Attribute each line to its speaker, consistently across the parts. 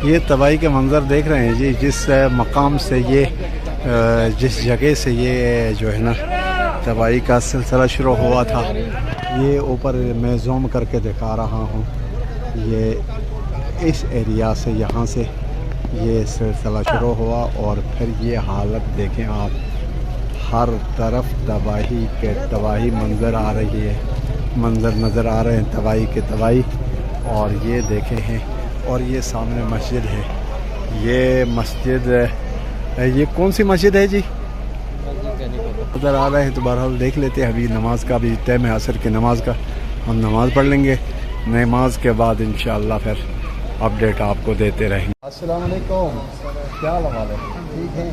Speaker 1: یہ تباہی کے منظر دیکھ رہے ہیں جی، جس مقام سے جس جگہ سے یہ جو ہے نا تباہی کا سلسلہ شروع ہوا تھا، یہ اوپر میں زوم کر کے دکھا رہا ہوں، یہ اس ایریا سے یہاں سے یہ سلسلہ شروع ہوا اور پھر یہ حالت دیکھیں آپ، ہر طرف تباہی منظر آ رہی ہے، منظر نظر آ رہے ہیں تباہی کے تباہی. اور یہ دیکھیں ہیں، اور یہ سامنے مسجد ہے، یہ مسجد یہ کون سی مسجد ہے جی؟ ادھر آ رہے ہیں تو بہرحال دیکھ لیتے ہیں. ابھی نماز کا بھی ٹائم ہے، عصر کی نماز کا، ہم نماز پڑھ لیں گے، نماز کے بعد انشاءاللہ پھر اپڈیٹ آپ کو دیتے رہیں گے. السلام علیکم، کیا حال ہے؟ ٹھیک ہے.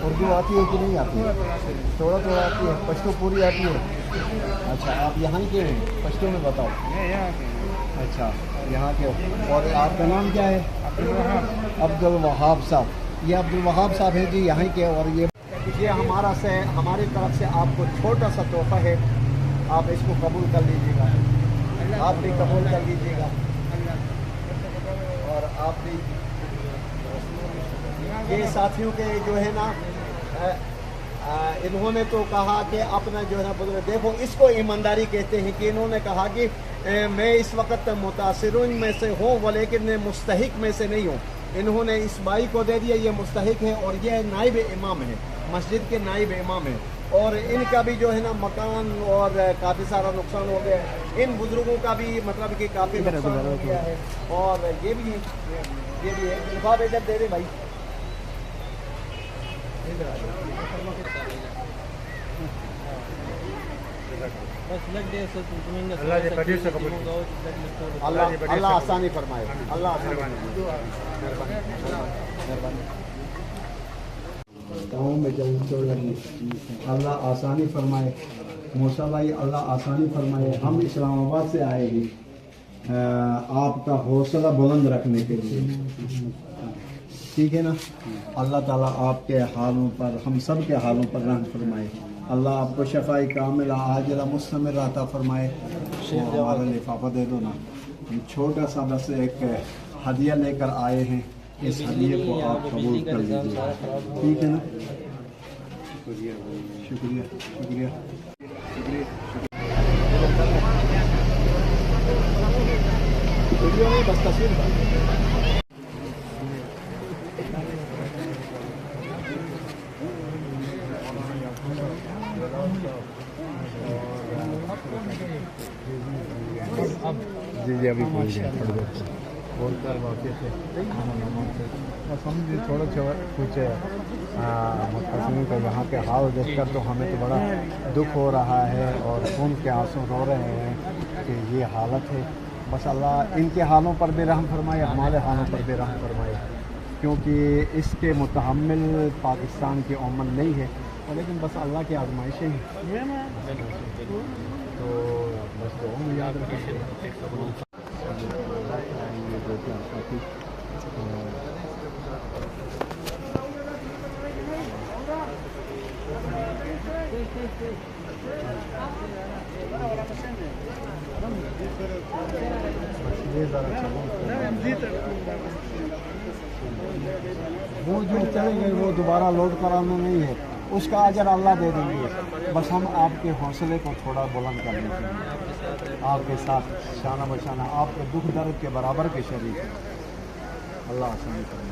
Speaker 1: اردو آتی ہے کہ نہیں آتی ہے؟ تھوڑا تھوڑا آتی ہے. پشتو پوری آتی ہے؟ اچھا، آپ یہاں کے ہیں؟ پشتو میں بتاؤ. اچھا، یہاں کے. اور آپ کا نام کیا ہے؟ عبدالوہاب صاحب. یہ عبدالوہاب صاحب ہیں جی یہیں کے. اور یہ ہماری طرف سے آپ کو چھوٹا سا تحفہ ہے، آپ اس کو قبول کر لیجیے گا. آپ بھی قبول کر لیجیے گا. اور آپ بھی یہ ساتھیوں کے جو ہے نا، انہوں نے تو کہا کہ اپنا جو ہے نا دیکھو، اس کو ایمانداری کہتے ہیں کہ انہوں نے کہا کہ میں اس وقت متاثرین میں سے ہوں لیکن مستحق میں سے نہیں ہوں. انہوں نے اس بھائی کو دے دیا، یہ مستحق ہے اور یہ نائب امام ہے، مسجد کے نائب امام ہیں. اور ان کا بھی جو ہے نا مکان اور کافی سارا نقصان ہو گیا ہے. ان بزرگوں کا بھی مطلب کہ کافی نقصان ہو گیا ہے. اور یہ بھی ہے. لفاف ادھر دے دے بھائی. اللہ آسانی فرمائے. اللہ آسانی اللہ آسانی فرمائے. موسیٰ بھائی اللہ آسانی فرمائے. ہم اسلام آباد سے آئے گی آپ کا حوصلہ بلند رکھنے کے لیے، ٹھیک ہے نا. اللہ تعالیٰ آپ کے حالوں پر، ہم سب کے حالوں پر رحم فرمائے. اللہ آپ کو شفائی کاملہ عاجلہ مستمر عطا فرمائے. ہمارا لفافہ دے دو نا. ہم چھوٹا سا بس ایک ہدیہ لے کر آئے ہیں، اس ہدیے کو آپ قبول کر لیجیے، ٹھیک ہے نا. شکریہ شکریہ شکریہ شکریہ. ویڈیو نہیں، بس تصویر. جی ابھی پہنچ گئے بول کر واقع سے بس ہم بھی تھوڑا کچھ متصمین کا یہاں کے حال دیکھ کر تو ہمیں تو بڑا دکھ ہو رہا ہے اور خون کے آنسو رو رہے ہیں کہ یہ حالت ہے. بس اللہ ان کے حالوں پر بھی رحم فرمائے، ہمارے حالوں پر بھی رحم فرمائے، کیونکہ اس کے متحمل پاکستان کی عمل نہیں ہے، لیکن بس اللہ کی آزمائشیں ہیں. تو بس دعاؤں میں یاد رکھیں. وہ جو چلے گئے وہ دوبارہ لوڈ کرانا نہیں ہے، اس کا اجر اللہ دے دیں گے. بس ہم آپ کے حوصلے کو تھوڑا بلند کر لیتے ہیں، آپ کے ساتھ شانہ بشانہ آپ کے دکھ درد کے برابر کے شریک ہیں. اللہ آسانی کرے.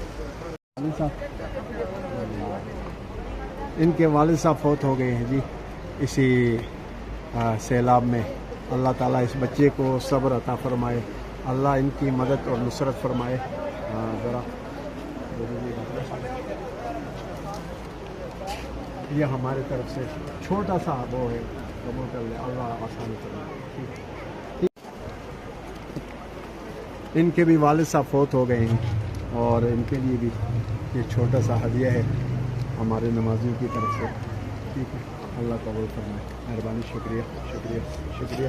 Speaker 1: ان کے والد صاحب فوت ہو گئے ہیں جی اسی سیلاب میں. اللہ تعالیٰ اس بچے کو صبر عطا فرمائے، اللہ ان کی مدد اور نصرت فرمائے. ذرا یہ ہمارے طرف سے چھوٹا سا وہ ہے، قبول کر لے. اللہ آسانی فرمائے. ان کے بھی والد صاحب فوت ہو گئے ہیں اور ان کے لیے بھی یہ چھوٹا سا ہدیہ ہے ہمارے نمازیوں کی طرف سے، ٹھیک ہے. اللہ قبول فرمائے، مہربانی. شکریہ شکریہ شکریہ.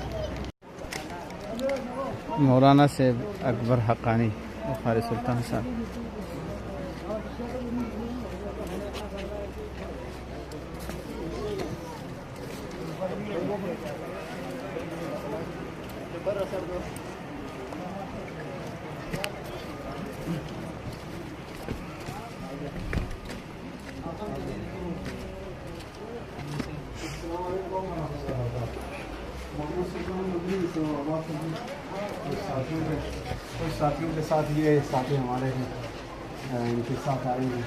Speaker 2: مولانا سے اکبر حقانی بخاری سلطان صاحب.
Speaker 1: ساتھیوں کے ساتھ یہ ساتھی ہمارے ہیں ان کے ساتھ آئے ہیں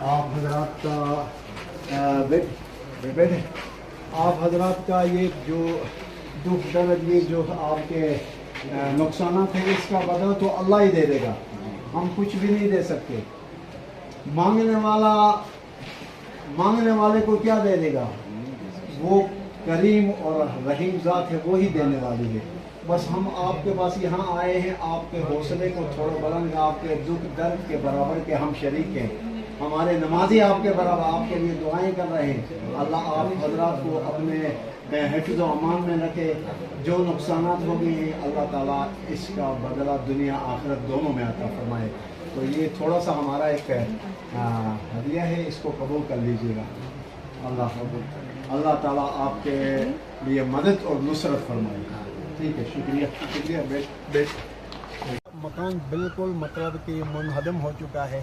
Speaker 1: آپ حضرات کا بیٹے آپ حضرات کا یہ جو دکھ درد یہ جو آپ کے نقصانات ہیں اس کا بدلہ تو اللہ ہی دے دے گا ہم کچھ بھی نہیں دے سکتے مانگنے والے کو کیا دے دے گا وہ کریم اور رحیم ذات ہے وہی دینے والی ہے بس ہم آپ کے پاس یہاں آئے ہیں آپ کے حوصلے کو تھوڑا بلند آپ کے دکھ درد کے برابر کے ہم شریک ہیں ہمارے نمازی آپ کے برابر آپ کے لیے دعائیں کر رہے ہیں اللہ آپ حضرات کو اپنے حفظ و امان میں رکھے جو نقصانات ہو گئے ہیں اللہ تعالیٰ اس کا بدلہ دنیا آخرت دونوں میں عطا فرمائے تو یہ تھوڑا سا ہمارا ایک ہدیہ ہے اس کو قبول کر لیجیے گا اللہ تعالیٰ آپ کے لیے مدد اور نصرت فرمائے ٹھیک ہے شکریہ بیٹ مکان بالکل مطلب کہ منہدم ہو چکا ہے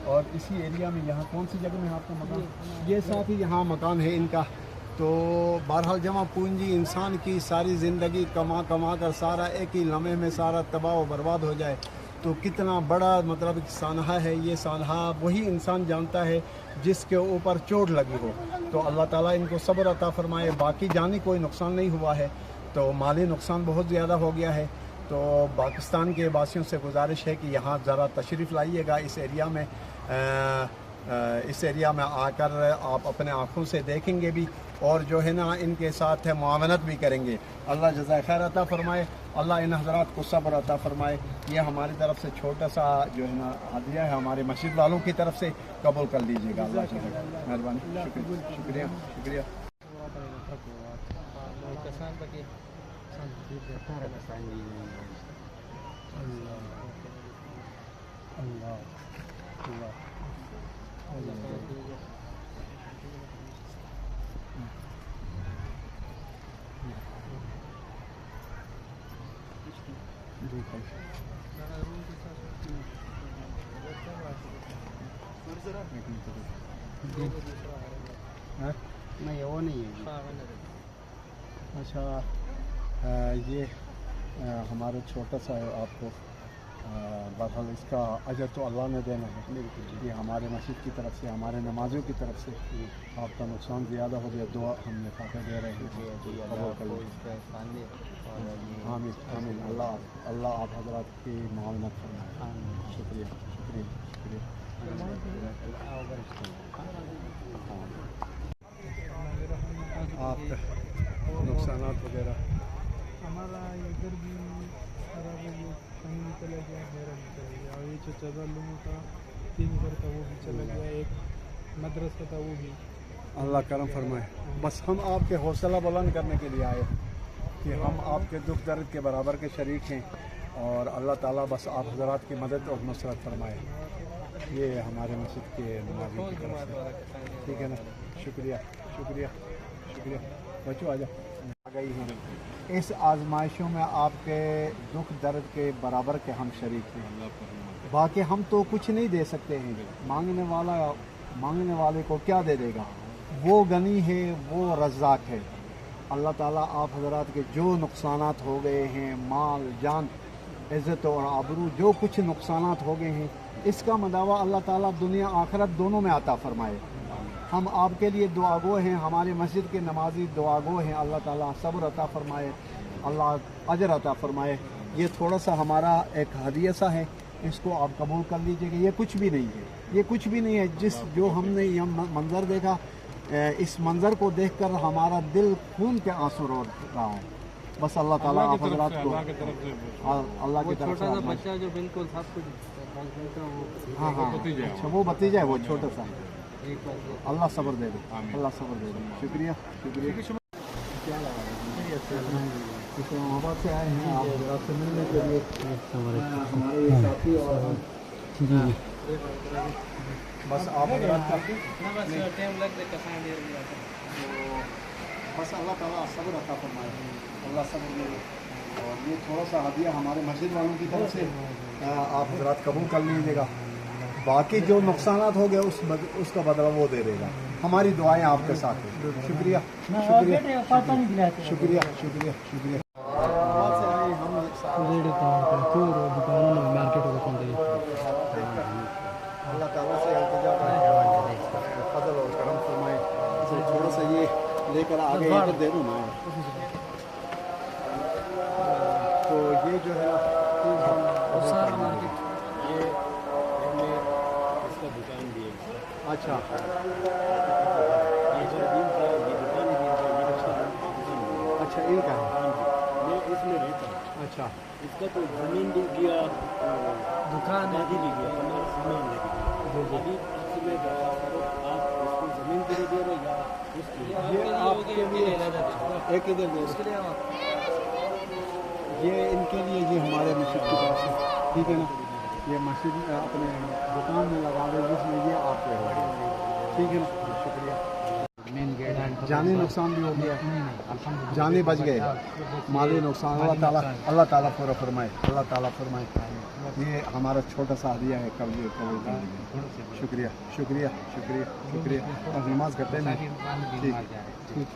Speaker 1: اور اسی ایریا میں یہاں کون سی جگہ میں آپ کا مکان یہ ساتھ ہی یہاں مکان ہے ان کا تو بہرحال جمع پونجی انسان کی ساری زندگی کما کر سارا ایک ہی لمحے میں سارا تباہ و برباد ہو جائے تو کتنا بڑا مطلب سانحہ ہے یہ سانحہ وہی انسان جانتا ہے جس کے اوپر چوٹ لگی ہو تو اللہ تعالیٰ ان کو صبر عطا فرمائے باقی جانی کوئی نقصان نہیں ہوا ہے تو مالی نقصان بہت زیادہ ہو گیا ہے تو پاکستان کے واسیوں سے گزارش ہے کہ یہاں ذرا تشریف لائیے گا اس ایریا میں آ کر آپ اپنے آنکھوں سے دیکھیں گے بھی اور جو ہے نا ان کے ساتھ معاونت بھی کریں گے اللہ جزائے خیر عطا فرمائے اللہ ان حضرات کو صبر عطا فرمائے یہ ہماری طرف سے چھوٹا سا جو ہے نا ہدیہ ہے ہمارے مسجد والوں کی طرف سے قبول کر لیجیے گا اللہ مہربانی شکریہ نہیں وہ نہیں ہے اچھا یہ ہمارا چھوٹا سا ہے آپ کو بہرحال اس کا اجر تو اللہ نے دینا ہے یہ ہمارے مسجد کی طرف سے ہمارے نمازیوں کی طرف سے آپ کا نقصان زیادہ ہو گیا دعا ہم نے فاتح دے رہے ہیں آمین اللہ آپ حضرات کی معاونت فرمائے شکریہ آپ نقصانات وغیرہ
Speaker 3: ہمارا ادھر بھی خراب ہو گیا کہیں بھی چلا گیا میرا بھی چلا گیا اور یہ جو 14 لوگوں کا 3 گھر تھا وہ بھی چلا گیا ایک مدرسہ تھا وہ بھی
Speaker 1: اللہ کرم فرمائے بس ہم آپ کے حوصلہ بلند کرنے کے لیے آئے ہیں کہ ہم آپ کے دکھ درد کے برابر کے شریک ہیں اور اللہ تعالیٰ بس آپ حضرات کی مدد اور نصرت فرمائے یہ ہمارے مسجد کے نمازیوں کی طرف سے ٹھیک ہے نا شکریہ بچوں آ گئی ہیں اس آزمائشوں میں آپ کے دکھ درد کے برابر کے ہم شریک ہیں باقی ہم تو کچھ نہیں دے سکتے ہیں مانگنے والے کو کیا دے دے گا وہ غنی ہے وہ رزاق ہے اللہ تعالیٰ آپ حضرات کے جو نقصانات ہو گئے ہیں مال جان عزت اور آبرو جو کچھ نقصانات ہو گئے ہیں اس کا مداوع اللہ تعالیٰ دنیا آخرت دونوں میں عطا فرمائے ہم آپ کے لیے دعا گو ہیں ہمارے مسجد کے نمازی دعا گو ہیں اللہ تعالیٰ صبر عطا فرمائے اللہ اجر عطا فرمائے یہ تھوڑا سا ہمارا ایک ہدیہ سا ہے اس کو آپ قبول کر لیجئے کہ یہ کچھ بھی نہیں ہے جو ہم نے یہ منظر دیکھا اس منظر کو دیکھ کر ہمارا دل خون کے آنسو رو رہا ہے بس اللہ تعالیٰ آپ حضرات کو اللہ کی طرف سے
Speaker 3: بچہ جو بالکل سب کچھ
Speaker 1: ہاں اچھا وہ بتیجا ہے وہ چھوٹا سا اللہ صبر دے دے شکریہ کیا لگا اسلام آباد سے آئے ہیں آپ حضرات سے ملنے کے لیے ہمارے یہ ساتھی اور بس آپ حضرات کا بس اللہ تعالیٰ صبر عطا فرمائے اللہ صبر دے اور یہ تھوڑا سا ہدیہ ہمارے مسجد والوں کی طرف سے آپ حضرات قبول کر لیجیے گا باقی جو نقصانات ہو گئے اس کا بدلہ وہ دے دے گا ہماری دعائیں آپ کے ساتھ ہیں شکریہ دے دوں میں. تو یہ جو ہے
Speaker 3: سارا مارکیٹ
Speaker 4: یہ ہمیں اس کا دکان بھی ہے.
Speaker 1: اچھا
Speaker 4: یہ جو دین کا یہ دکان ہے دین کا یہ رکشہ دکان ہے.
Speaker 1: اچھا ان کا ہے.
Speaker 4: ہاں جی میں اس میں رہتا ہوں.
Speaker 1: اچھا
Speaker 4: اس کا تو زمین بھی گیا
Speaker 3: دکان ہے.
Speaker 4: دادی بھی گیا ہمارا سامان لے گیا. ابھی آپ سے میں درخواست کروں آپ اس کو زمین کے لیے دے رہے یا اس کے لیے.
Speaker 1: یہ آپ کے لیے ایک ادھر دے
Speaker 3: اس کے لیے آپ
Speaker 1: یہ ان کے لیے یہ ہمارے مسجد کی طرف سے ٹھیک ہے نا. یہ مسجد اپنے دکان میں لگا دیں جس میں یہ آپ کے ہو ٹھیک ہے نا. شکریہ.
Speaker 2: مین گیٹ
Speaker 1: جانی نقصان بھی ہو گیا جانی بچ گئے مالی نقصان اللہ تعالیٰ پورا فرمائے اللہ تعالیٰ فرمائے. یہ ہمارا چھوٹا سا ہدیہ ہے قبول کر لیجیے. شکریہ شکریہ شکریہ شکریہ. نماز کرتے ہیں ٹھیک.